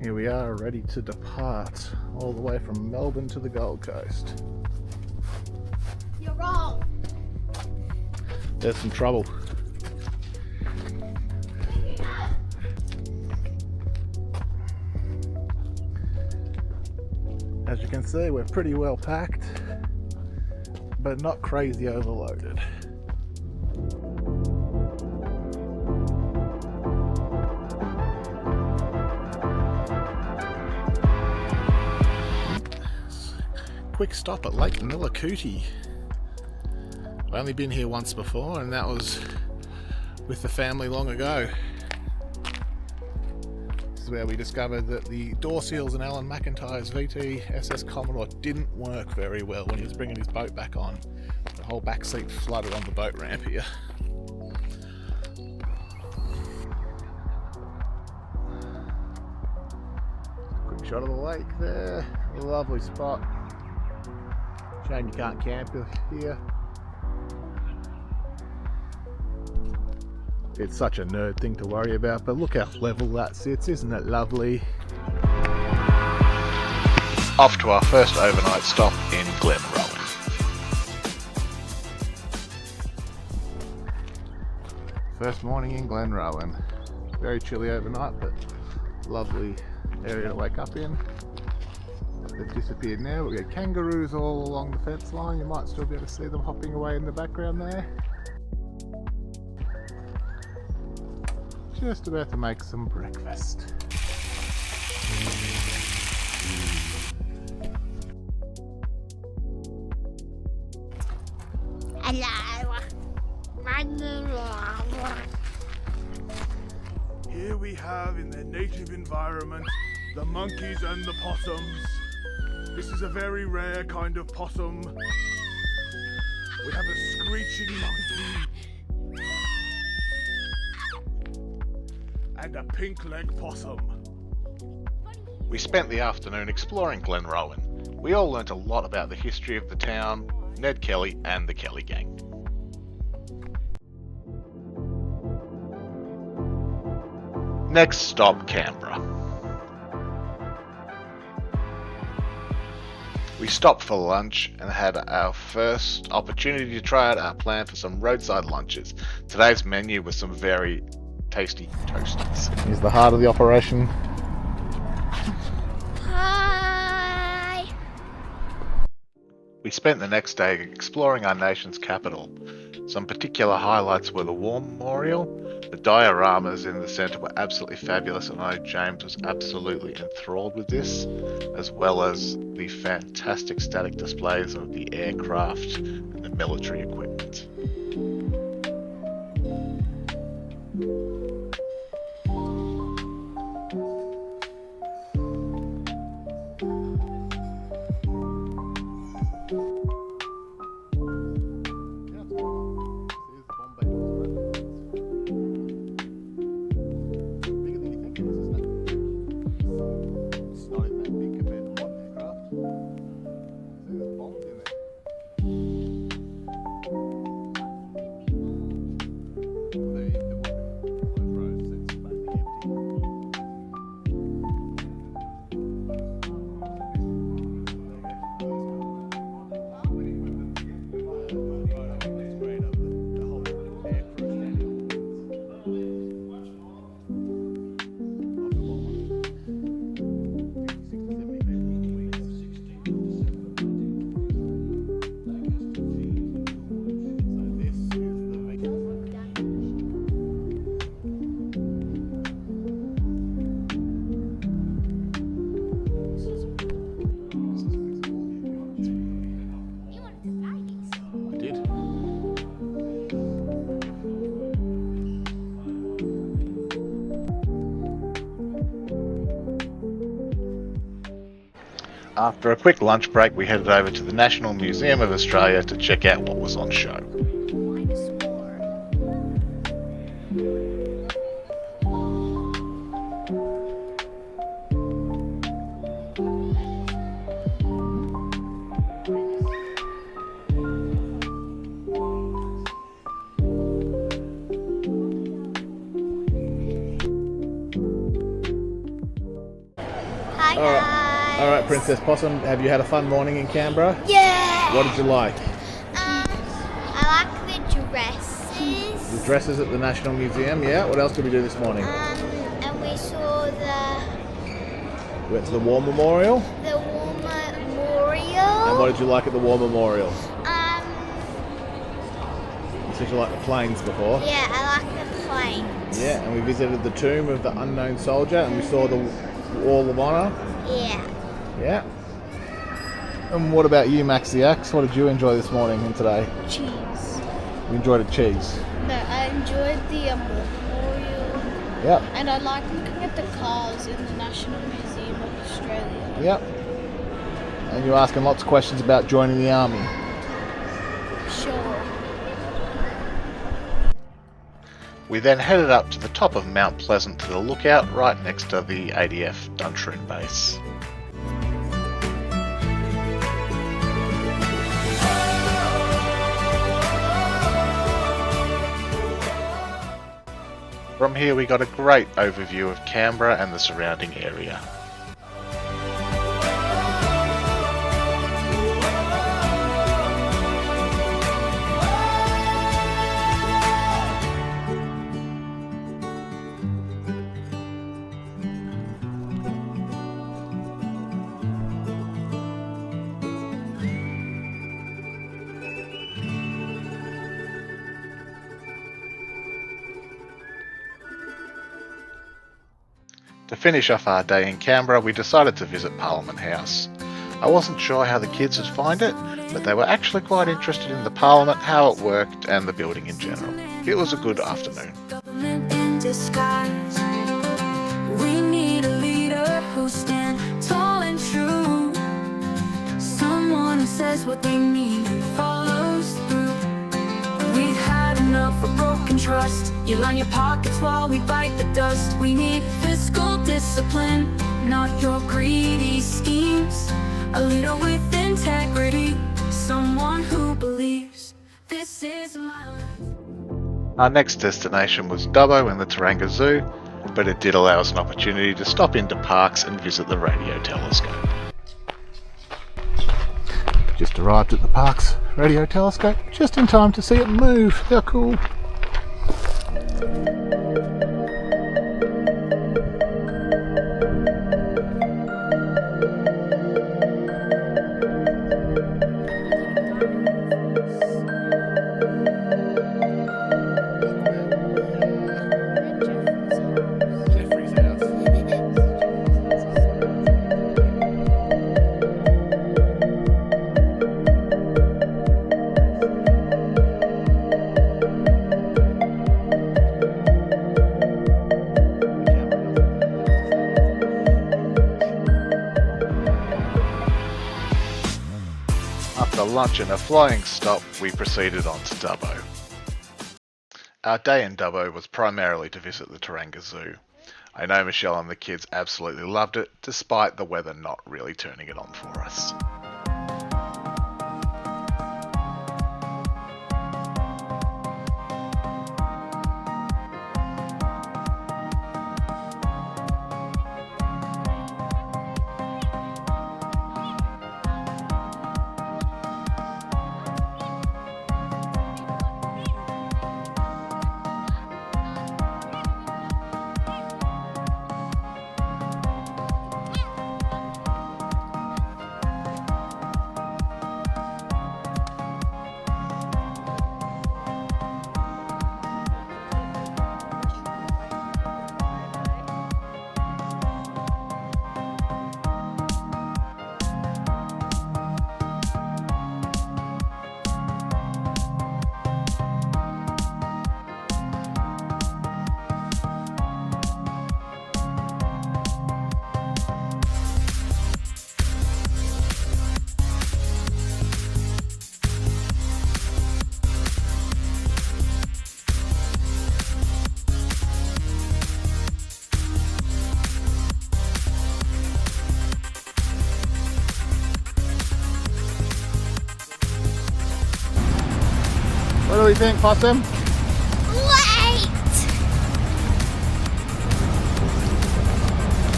Here we are, ready to depart all the way from Melbourne to the Gold Coast. You're wrong. There's some trouble. As you can see, we're pretty well packed, but not crazy overloaded. Quick stop at Lake Nillakuti. I've only been here once before, and that was with the family long ago. This is where we discovered that the door seals in Alan McIntyre's VT SS Commodore didn't work very well when he was bringing his boat back on. The whole back seat flooded on the boat ramp here. Quick shot of the lake there. Lovely spot. Shame you can't camp here. It's such a nerd thing to worry about, but look how level that sits, isn't it lovely? Off to our first overnight stop in Glenrowan. First morning in Glenrowan. Very chilly overnight, but lovely area to wake up in. They've disappeared now. We've got kangaroos all along the fence line. You might still be able to see them hopping away in the background there. Just about to make some breakfast. Hello. Here we have in their native environment the monkeys and the possums. This is a very rare kind of possum. We have a screeching monkey and a pink leg possum. We spent the afternoon exploring Glenrowan. We all learnt a lot about the history of the town, Ned Kelly and the Kelly gang. Next stop, Canberra. We stopped for lunch and had our first opportunity to try out our plan for some roadside lunches. Today's menu was some very tasty toasties. Here's the heart of the operation. Hi. We spent the next day exploring our nation's capital. Some particular highlights were the War Memorial. The dioramas in the centre were absolutely fabulous, and I know James was absolutely enthralled with this, as well as the fantastic static displays of the aircraft and the military equipment. After a quick lunch break, we headed over to the National Museum of Australia to check out what was on show. All right, Princess Possum, have you had a fun morning in Canberra? Yeah. What did you like? I like the dresses. The dresses at the National Museum, yeah. What else did we do this morning? And we saw We went to the War Memorial. the War Memorial. And what did you like at the War Memorial? You said you liked the planes before. Yeah, I like the planes. Yeah, and we visited the tomb of the unknown soldier and we saw the Wall of Honour. Yeah. Yeah. And what about you, Max the Axe? What did you enjoy this morning and today? Cheese. You enjoyed a cheese? No, I enjoyed the memorial. Yep. And I like looking at the cars in the National Museum of Australia. Yep. And you're asking lots of questions about joining the army. Sure. We then headed up to the top of Mount Pleasant to the lookout right next to the ADF Duntroon base. From here we got a great overview of Canberra and the surrounding area. To finish off our day in Canberra, we decided to visit Parliament House. I wasn't sure how the kids would find it, but they were actually quite interested in the Parliament, how it worked, and the building in general. It was a good afternoon. Government in disguise. We need a leader who stands tall and true. Someone who says what they mean and follows through. We've had enough of broken trust. You line your pockets while we bite the dust. We need fiscal discipline, not your greedy schemes. A leader with integrity, someone who believes this is my life. Our next destination was Dubbo in the Taronga Zoo, but it did allow us an opportunity to stop into parks and visit the radio telescope. Just arrived at the park's radio telescope, just in time to see it move. How cool! After lunch and a flying stop, we proceeded on to Dubbo. Our day in Dubbo was primarily to visit the Taronga Zoo. I know Michelle and the kids absolutely loved it, despite the weather not really turning it on for us. What do we think, Possum? Wait!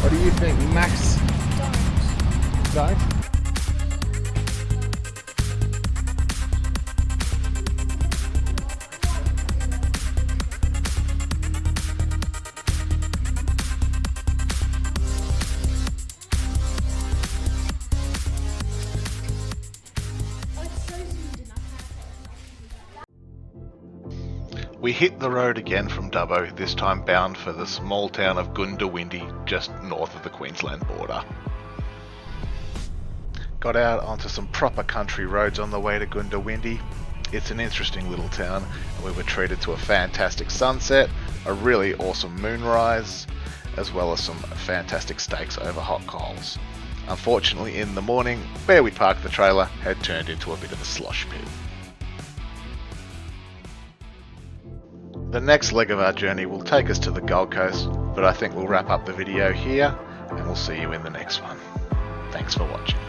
What do you think, Max? day. We hit the road again from Dubbo, this time bound for the small town of Goondiwindi, just north of the Queensland border. Got out onto some proper country roads on the way to Goondiwindi. It's an interesting little town, and we were treated to a fantastic sunset, a really awesome moonrise, as well as some fantastic steaks over hot coals. Unfortunately, in the morning, where we parked the trailer had turned into a bit of a slosh pit. The next leg of our journey will take us to the Gold Coast, but I think we'll wrap up the video here, and we'll see you in the next one. Thanks for watching.